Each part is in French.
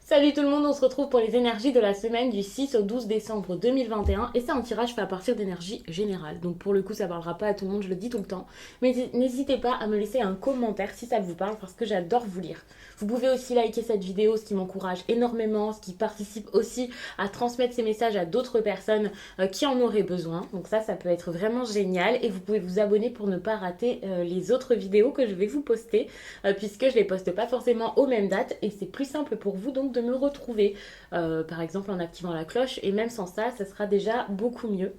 Salut tout le monde, on se retrouve pour les énergies de la semaine du 6 au 12 décembre 2021 et c'est un tirage fait à partir d'énergie générale. Donc pour le coup ça parlera pas à tout le monde, je le dis tout le temps. Mais n'hésitez pas à me laisser un commentaire si ça vous parle parce que j'adore vous lire. Vous pouvez aussi liker cette vidéo, ce qui m'encourage énormément, ce qui participe aussi à transmettre ces messages à d'autres personnes qui en auraient besoin. Donc ça peut être vraiment génial et vous pouvez vous abonner pour ne pas rater les autres vidéos que je vais vous poster puisque je les poste pas forcément aux mêmes dates et c'est plus simple pour vous donc de me retrouver par exemple en activant la cloche et même sans ça, ça sera déjà beaucoup mieux.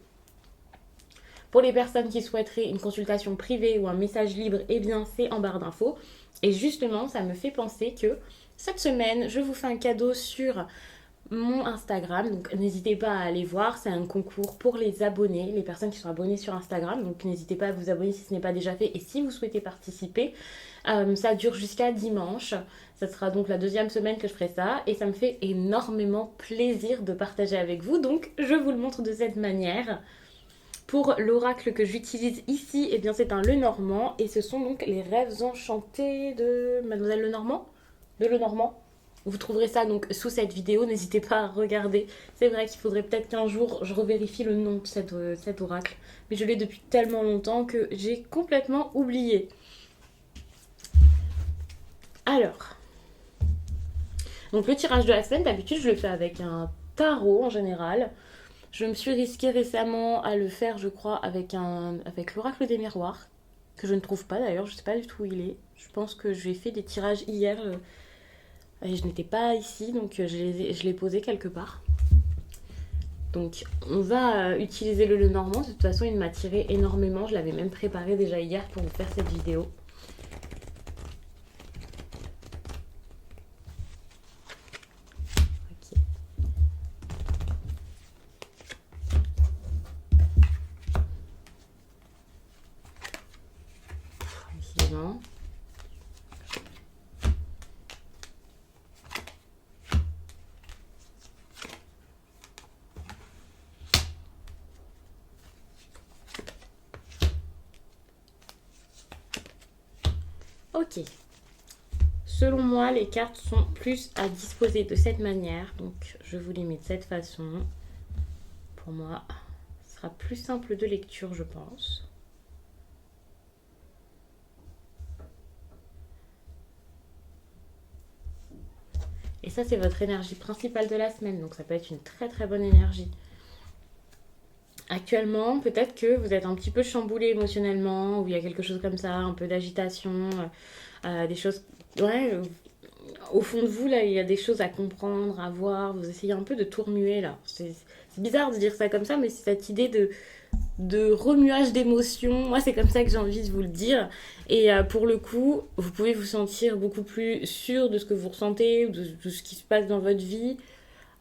Pour les personnes qui souhaiteraient une consultation privée ou un message libre, eh bien c'est en barre d'infos. Et justement, ça me fait penser que cette semaine, je vous fais un cadeau sur mon Instagram, donc n'hésitez pas à aller voir, c'est un concours pour les abonnés, les personnes qui sont abonnées sur Instagram, donc n'hésitez pas à vous abonner si ce n'est pas déjà fait et si vous souhaitez participer. Ça dure jusqu'à dimanche, ça sera donc la deuxième semaine que je ferai ça et ça me fait énormément plaisir de partager avec vous, donc je vous le montre de cette manière. Pour l'oracle que j'utilise ici, eh bien c'est un Lenormand et ce sont donc les rêves enchantés de Mademoiselle Lenormand. De Lenormand. Vous trouverez ça donc sous cette vidéo, n'hésitez pas à regarder. C'est vrai qu'il faudrait peut-être qu'un jour je revérifie le nom de cet oracle. Mais je l'ai depuis tellement longtemps que j'ai complètement oublié. Alors, donc le tirage de la semaine, d'habitude je le fais avec un tarot en général. Je me suis risquée récemment à le faire, je crois, avec l'oracle des miroirs, que je ne trouve pas d'ailleurs, je ne sais pas du tout où il est. Je pense que j'ai fait des tirages hier et je n'étais pas ici, donc je l'ai posé quelque part. Donc on va utiliser le Lenormand, de toute façon il m'a tiré énormément, je l'avais même préparé déjà hier pour vous faire cette vidéo. Ok. Tranquillement. Ok. Selon moi, les cartes sont plus à disposer de cette manière, donc je vous les mets de cette façon. Pour moi, ce sera plus simple de lecture, je pense. Et ça, c'est votre énergie principale de la semaine, donc ça peut être une très très bonne énergie. Actuellement, peut-être que vous êtes un petit peu chamboulé émotionnellement, ou il y a quelque chose comme ça, un peu d'agitation, des choses... Ouais, au fond de vous, là, il y a des choses à comprendre, à voir, vous essayez un peu de tout remuer, là. C'est bizarre de dire ça comme ça, mais c'est cette idée de remuage d'émotions. Moi, c'est comme ça que j'ai envie de vous le dire. Et pour le coup, vous pouvez vous sentir beaucoup plus sûr de ce que vous ressentez, de ce qui se passe dans votre vie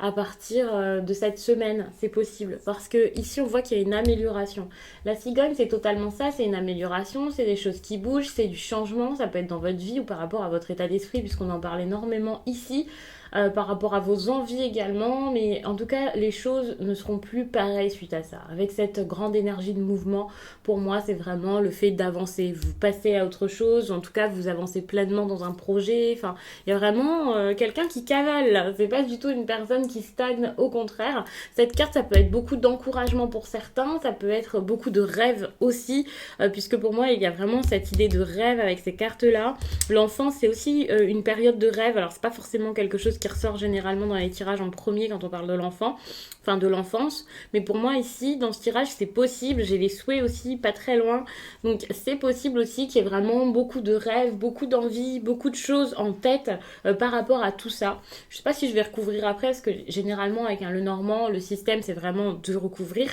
à partir de cette semaine. C'est possible. Parce que ici, on voit qu'il y a une amélioration. La cigogne, c'est totalement ça. C'est une amélioration. C'est des choses qui bougent. C'est du changement. Ça peut être dans votre vie ou par rapport à votre état d'esprit, puisqu'on en parle énormément ici. Par rapport à vos envies également, mais en tout cas les choses ne seront plus pareilles suite à ça. Avec cette grande énergie de mouvement, pour moi c'est vraiment le fait d'avancer, vous passez à autre chose, en tout cas vous avancez pleinement dans un projet, enfin il y a vraiment quelqu'un qui cavale là, c'est pas du tout une personne qui stagne, au contraire. Cette carte ça peut être beaucoup d'encouragement pour certains, ça peut être beaucoup de rêves aussi, puisque pour moi il y a vraiment cette idée de rêve avec ces cartes là. L'enfance c'est aussi une période de rêve, alors c'est pas forcément quelque chose qui ressort généralement dans les tirages en premier quand on parle de l'enfant, enfin de l'enfance. Mais pour moi ici, dans ce tirage, c'est possible. J'ai les souhaits aussi pas très loin. Donc c'est possible aussi qu'il y ait vraiment beaucoup de rêves, beaucoup d'envie, beaucoup de choses en tête par rapport à tout ça. Je sais pas si je vais recouvrir après, parce que généralement avec un Lenormand, le système c'est vraiment de recouvrir.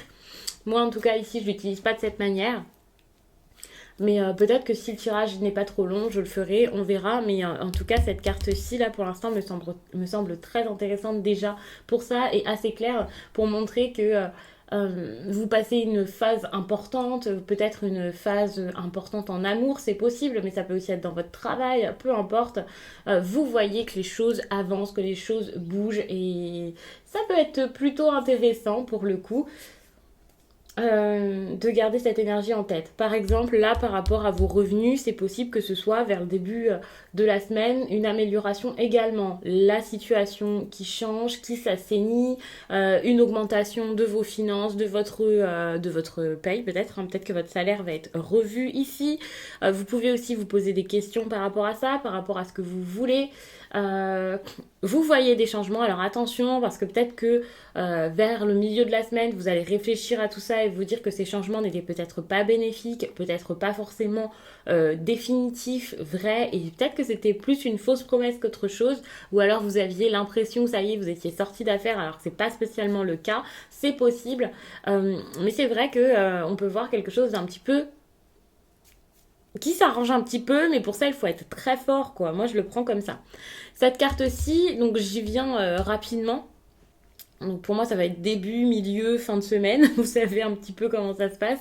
Moi en tout cas ici, je l'utilise pas de cette manière. Mais peut-être que si le tirage n'est pas trop long, je le ferai, on verra. Mais en tout cas, cette carte-ci, là, pour l'instant, me semble très intéressante déjà pour ça et assez claire pour montrer que vous passez une phase importante, peut-être une phase importante en amour, c'est possible, mais ça peut aussi être dans votre travail, peu importe. Vous voyez que les choses avancent, que les choses bougent et ça peut être plutôt intéressant pour le coup. de garder cette énergie en tête. Par exemple, là, par rapport à vos revenus, c'est possible que ce soit vers le début de la semaine une amélioration également. La situation qui change, qui s'assainit, une augmentation de vos finances, de votre paye peut-être. Hein. Peut-être que votre salaire va être revu ici. Vous pouvez aussi vous poser des questions par rapport à ça, par rapport à ce que vous voulez. Euh, Vous voyez des changements, alors attention parce que peut-être que vers le milieu de la semaine, vous allez réfléchir à tout ça et vous dire que ces changements n'étaient peut-être pas bénéfiques, peut-être pas forcément définitifs, vrais, et peut-être que c'était plus une fausse promesse qu'autre chose, ou alors vous aviez l'impression que ça y est, vous étiez sorti d'affaires alors que c'est pas spécialement le cas, c'est possible, mais c'est vrai que on peut voir quelque chose d'un petit peu qui s'arrange un petit peu, mais pour ça il faut être très fort quoi. Moi je le prends comme ça. Cette carte-ci, donc j'y viens rapidement. Donc pour moi, ça va être début, milieu, fin de semaine. Vous savez un petit peu comment ça se passe.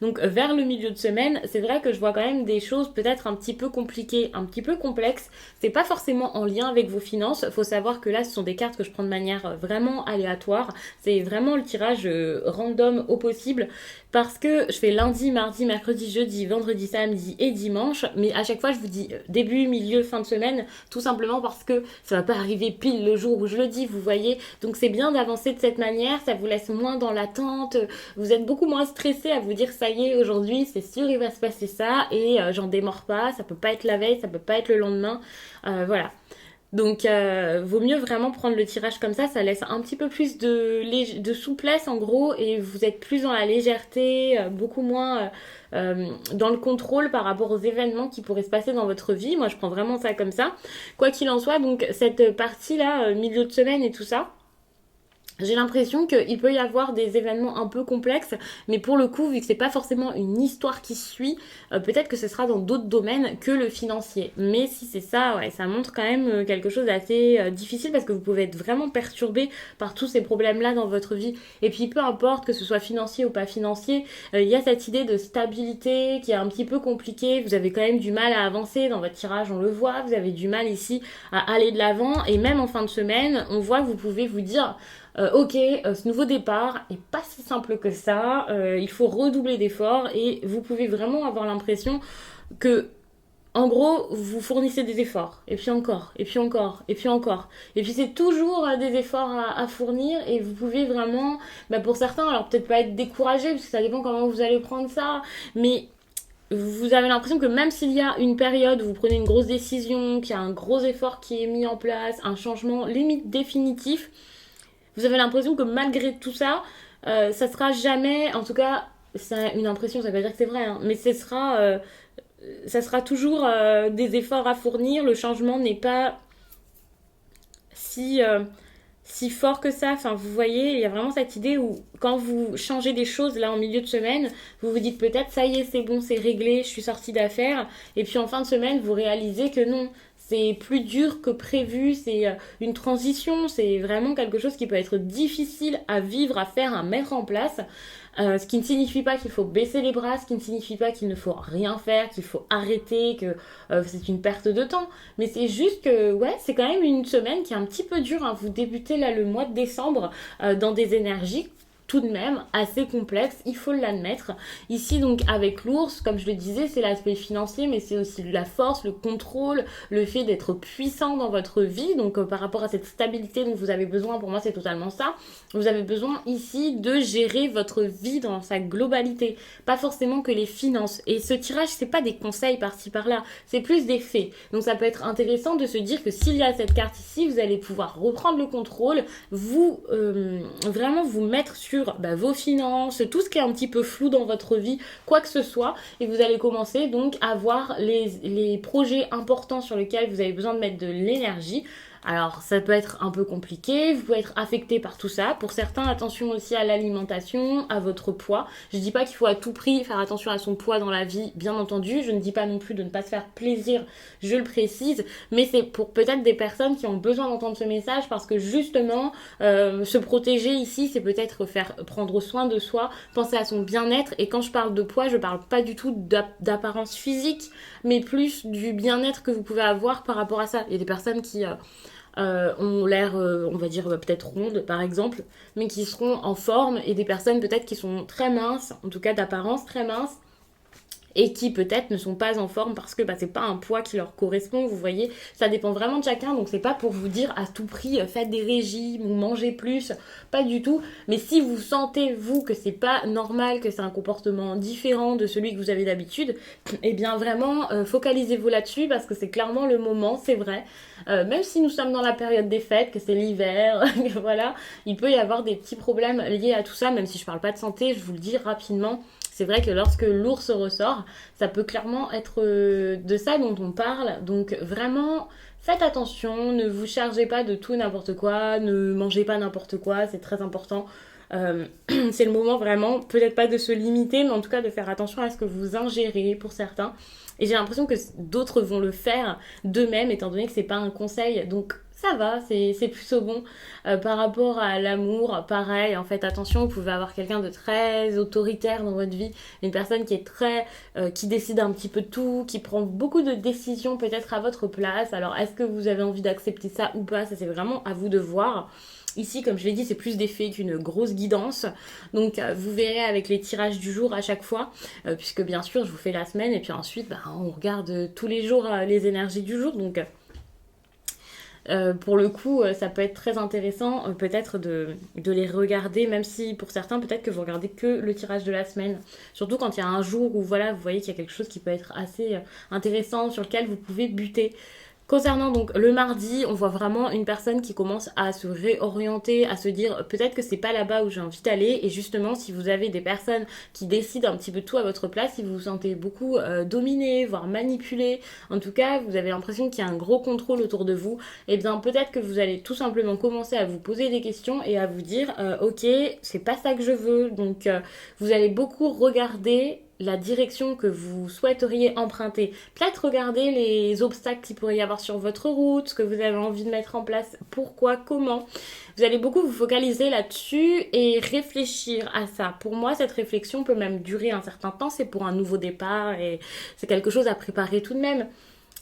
Donc vers le milieu de semaine, c'est vrai que je vois quand même des choses peut-être un petit peu compliquées, un petit peu complexes. C'est pas forcément en lien avec vos finances. Faut savoir que là, ce sont des cartes que je prends de manière vraiment aléatoire. C'est vraiment le tirage random au possible parce que je fais lundi, mardi, mercredi, jeudi, vendredi, samedi et dimanche. Mais à chaque fois, je vous dis début, milieu, fin de semaine, tout simplement parce que ça va pas arriver pile le jour où je le dis, vous voyez. Donc c'est bien d'avancer de cette manière, ça vous laisse moins dans l'attente, vous êtes beaucoup moins stressé à vous dire ça y est, aujourd'hui c'est sûr il va se passer ça et j'en démords pas, ça peut pas être la veille, ça peut pas être le lendemain, voilà. Donc, vaut mieux vraiment prendre le tirage comme ça laisse un petit peu plus de souplesse en gros, et vous êtes plus dans la légèreté, beaucoup moins dans le contrôle par rapport aux événements qui pourraient se passer dans votre vie. Moi, je prends vraiment ça comme ça. Quoi qu'il en soit, donc cette partie-là, milieu de semaine et tout ça, j'ai l'impression qu'il peut y avoir des événements un peu complexes, mais pour le coup, vu que c'est pas forcément une histoire qui suit, peut-être que ce sera dans d'autres domaines que le financier. Mais si c'est ça, ouais, ça montre quand même quelque chose d'assez difficile parce que vous pouvez être vraiment perturbé par tous ces problèmes-là dans votre vie. Et puis peu importe que ce soit financier ou pas financier, il y a cette idée de stabilité qui est un petit peu compliquée. Vous avez quand même du mal à avancer dans votre tirage, on le voit. Vous avez du mal ici à aller de l'avant. Et même en fin de semaine, on voit que vous pouvez vous dire ok, ce nouveau départ est pas si simple que ça, il faut redoubler d'efforts et vous pouvez vraiment avoir l'impression que, en gros, vous fournissez des efforts, et puis encore, et puis encore, et puis encore. Et puis c'est toujours des efforts à fournir et vous pouvez vraiment, bah pour certains, alors peut-être pas être découragé, parce que ça dépend comment vous allez prendre ça, mais vous avez l'impression que même s'il y a une période où vous prenez une grosse décision, qu'il y a un gros effort qui est mis en place, un changement limite définitif, vous avez l'impression que malgré tout ça, ça sera jamais, en tout cas, c'est une impression, ça veut pas dire que c'est vrai, hein, mais ça sera toujours des efforts à fournir. Le changement n'est pas si, si fort que ça. Enfin, vous voyez, il y a vraiment cette idée où quand vous changez des choses là en milieu de semaine, vous vous dites peut-être ça y est, c'est bon, c'est réglé, je suis sortie d'affaires. Et puis en fin de semaine, vous réalisez que non. C'est plus dur que prévu, c'est une transition, c'est vraiment quelque chose qui peut être difficile à vivre, à faire, à mettre en place. Ce qui ne signifie pas qu'il faut baisser les bras, ce qui ne signifie pas qu'il ne faut rien faire, qu'il faut arrêter, que c'est une perte de temps. Mais c'est juste que, ouais, c'est quand même une semaine qui est un petit peu dure. Hein. Vous débutez là le mois de décembre dans des énergies tout de même assez complexe, il faut l'admettre. Ici donc avec l'ours, comme je le disais, c'est l'aspect financier, mais c'est aussi la force, le contrôle, le fait d'être puissant dans votre vie, donc par rapport à cette stabilité dont vous avez besoin, pour moi c'est totalement ça. Vous avez besoin ici de gérer votre vie dans sa globalité, pas forcément que les finances. Et ce tirage, c'est pas des conseils par-ci par-là, c'est plus des faits. Donc ça peut être intéressant de se dire que s'il y a cette carte ici, vous allez pouvoir reprendre le contrôle, vous vraiment vous mettre sur vos finances, tout ce qui est un petit peu flou dans votre vie, quoi que ce soit, et vous allez commencer donc à voir les projets importants sur lesquels vous avez besoin de mettre de l'énergie. Alors ça peut être un peu compliqué, vous pouvez être affecté par tout ça. Pour certains, attention aussi à l'alimentation, à votre poids. Je dis pas qu'il faut à tout prix faire attention à son poids dans la vie, bien entendu. Je ne dis pas non plus de ne pas se faire plaisir, je le précise. Mais c'est pour peut-être des personnes qui ont besoin d'entendre ce message parce que justement, se protéger ici, c'est peut-être faire prendre soin de soi, penser à son bien-être. Et quand je parle de poids, je parle pas du tout d'apparence physique, mais plus du bien-être que vous pouvez avoir par rapport à ça. Il y a des personnes qui ont l'air, on va dire, peut-être rondes par exemple, mais qui seront en forme, et des personnes peut-être qui sont très minces, en tout cas d'apparence très minces, et qui peut-être ne sont pas en forme parce que c'est pas un poids qui leur correspond, vous voyez, ça dépend vraiment de chacun, donc c'est pas pour vous dire à tout prix faites des régimes ou mangez plus, pas du tout, mais si vous sentez vous que c'est pas normal, que c'est un comportement différent de celui que vous avez d'habitude, et bien vraiment focalisez-vous là-dessus parce que c'est clairement le moment, c'est vrai, même si nous sommes dans la période des fêtes, que c'est l'hiver, voilà, il peut y avoir des petits problèmes liés à tout ça, même si je parle pas de santé, je vous le dis rapidement. C'est vrai que lorsque l'ours ressort, ça peut clairement être de ça dont on parle. Donc vraiment, faites attention, ne vous chargez pas de tout et n'importe quoi, ne mangez pas n'importe quoi, c'est très important. Euh, c'est le moment vraiment, peut-être pas de se limiter, mais en tout cas de faire attention à ce que vous ingérez pour certains. Et j'ai l'impression que d'autres vont le faire d'eux-mêmes, étant donné que c'est pas un conseil. Donc ça va, c'est plutôt bon. Par rapport à l'amour, pareil, en fait, attention, vous pouvez avoir quelqu'un de très autoritaire dans votre vie, une personne qui est très, qui décide un petit peu de tout, qui prend beaucoup de décisions peut-être à votre place. Alors, est-ce que vous avez envie d'accepter ça ou pas? Ça, c'est vraiment à vous de voir. Ici, comme je l'ai dit, c'est plus des faits qu'une grosse guidance. Donc, vous verrez avec les tirages du jour à chaque fois, puisque bien sûr, je vous fais la semaine et puis ensuite, on regarde tous les jours les énergies du jour. Donc, pour le coup, ça peut être très intéressant peut-être de les regarder, même si pour certains, peut-être que vous regardez que le tirage de la semaine. Surtout quand il y a un jour où voilà, vous voyez qu'il y a quelque chose qui peut être assez intéressant, sur lequel vous pouvez buter. Concernant donc le mardi, on voit vraiment une personne qui commence à se réorienter, à se dire peut-être que c'est pas là-bas où j'ai envie d'aller. Et justement, si vous avez des personnes qui décident un petit peu tout à votre place, si vous vous sentez beaucoup dominé, voire manipulé, en tout cas, vous avez l'impression qu'il y a un gros contrôle autour de vous, et bien peut-être que vous allez tout simplement commencer à vous poser des questions et à vous dire ok, c'est pas ça que je veux. Donc vous allez beaucoup regarder la direction que vous souhaiteriez emprunter. Peut-être regarder les obstacles qu'il pourrait y avoir sur votre route, ce que vous avez envie de mettre en place, pourquoi, comment. Vous allez beaucoup vous focaliser là-dessus et réfléchir à ça. Pour moi, cette réflexion peut même durer un certain temps. C'est pour un nouveau départ et c'est quelque chose à préparer tout de même.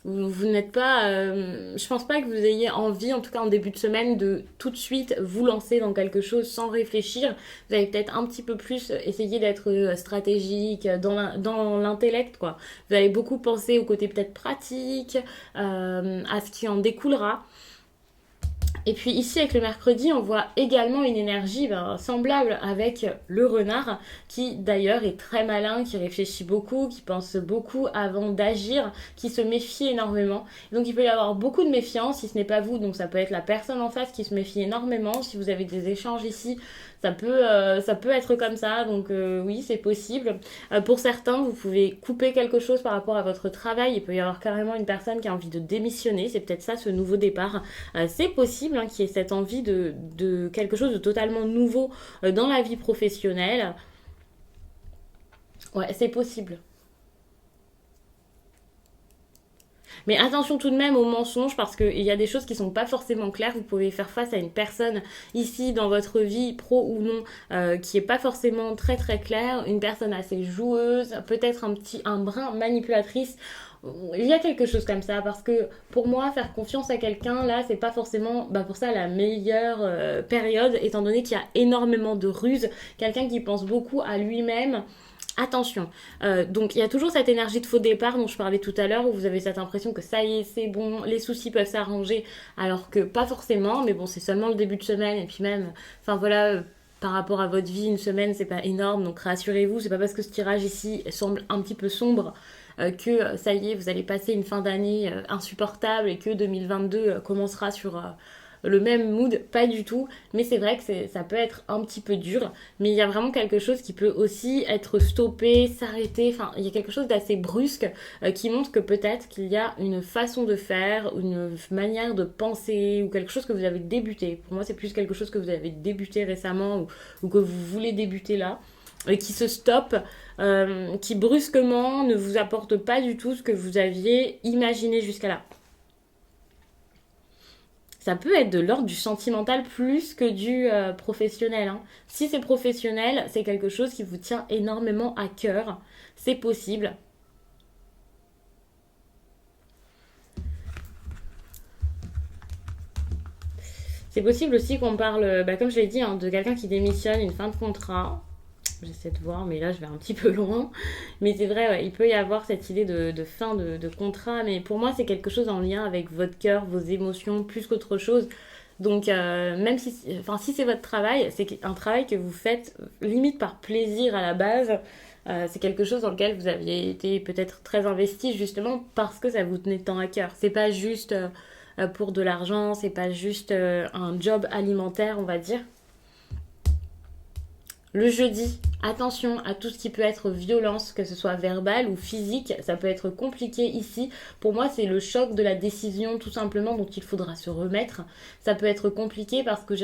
Vous n'êtes pas, je pense pas que vous ayez envie, en tout cas en début de semaine, de tout de suite vous lancer dans quelque chose sans réfléchir. Vous allez peut-être un petit peu plus essayer d'être stratégique dans l'intellect, quoi. Vous allez beaucoup penser au côté peut-être pratique, à ce qui en découlera. Et puis ici avec le mercredi, on voit également une énergie semblable avec le renard, qui d'ailleurs est très malin, qui réfléchit beaucoup, qui pense beaucoup avant d'agir, qui se méfie énormément. Donc il peut y avoir beaucoup de méfiance, si ce n'est pas vous, donc ça peut être la personne en face qui se méfie énormément. Si vous avez des échanges ici, ça peut être comme ça, donc oui, c'est possible. Pour certains, vous pouvez couper quelque chose par rapport à votre travail. Il peut y avoir carrément une personne qui a envie de démissionner, c'est peut-être ça ce nouveau départ. C'est possible qu'il y ait cette envie de quelque chose de totalement nouveau dans la vie professionnelle. Ouais, c'est possible. Mais attention tout de même aux mensonges parce qu'il y a des choses qui sont pas forcément claires. Vous pouvez faire face à une personne ici dans votre vie, pro ou non, qui est pas forcément très très claire. Une personne assez joueuse, peut-être un brin manipulatrice. Il y a quelque chose comme ça parce que pour moi faire confiance à quelqu'un là c'est pas forcément pour ça la meilleure période étant donné qu'il y a énormément de ruses, quelqu'un qui pense beaucoup à lui-même. Attention, donc il y a toujours cette énergie de faux départ dont je parlais tout à l'heure où vous avez cette impression que ça y est c'est bon, les soucis peuvent s'arranger alors que pas forcément, mais bon c'est seulement le début de semaine et puis même, enfin voilà, par rapport à votre vie, une semaine c'est pas énorme donc rassurez-vous, c'est pas parce que ce tirage ici semble un petit peu sombre que ça y est vous allez passer une fin d'année insupportable et que 2022 commencera sur le même mood, pas du tout, mais c'est vrai que ça peut être un petit peu dur, mais il y a vraiment quelque chose qui peut aussi être stoppé, s'arrêter, enfin il y a quelque chose d'assez brusque qui montre que peut-être qu'il y a une façon de faire, une manière de penser ou quelque chose que vous avez débuté. Pour moi c'est plus quelque chose que vous avez débuté récemment ou que vous voulez débuter là et qui se stoppe, qui brusquement ne vous apporte pas du tout ce que vous aviez imaginé jusqu'à là. Ça peut être de l'ordre du sentimental plus que du professionnel, hein. Si c'est professionnel, c'est quelque chose qui vous tient énormément à cœur. C'est possible. C'est possible aussi qu'on parle, comme je l'ai dit, hein, de quelqu'un qui démissionne, une fin de contrat. J'essaie de voir, mais là je vais un petit peu loin. Mais c'est vrai, ouais, il peut y avoir cette idée de fin de contrat, mais pour moi c'est quelque chose en lien avec votre cœur, vos émotions, plus qu'autre chose. Donc même si, enfin, si c'est votre travail, c'est un travail que vous faites limite par plaisir à la base. C'est quelque chose dans lequel vous aviez été peut-être très investi justement parce que ça vous tenait tant à cœur. C'est pas juste pour de l'argent, c'est pas juste un job alimentaire, on va dire. Le jeudi, attention à tout ce qui peut être violence, que ce soit verbale ou physique, ça peut être compliqué ici. Pour moi, c'est le choc de la décision tout simplement dont il faudra se remettre. Ça peut être compliqué parce que j'ai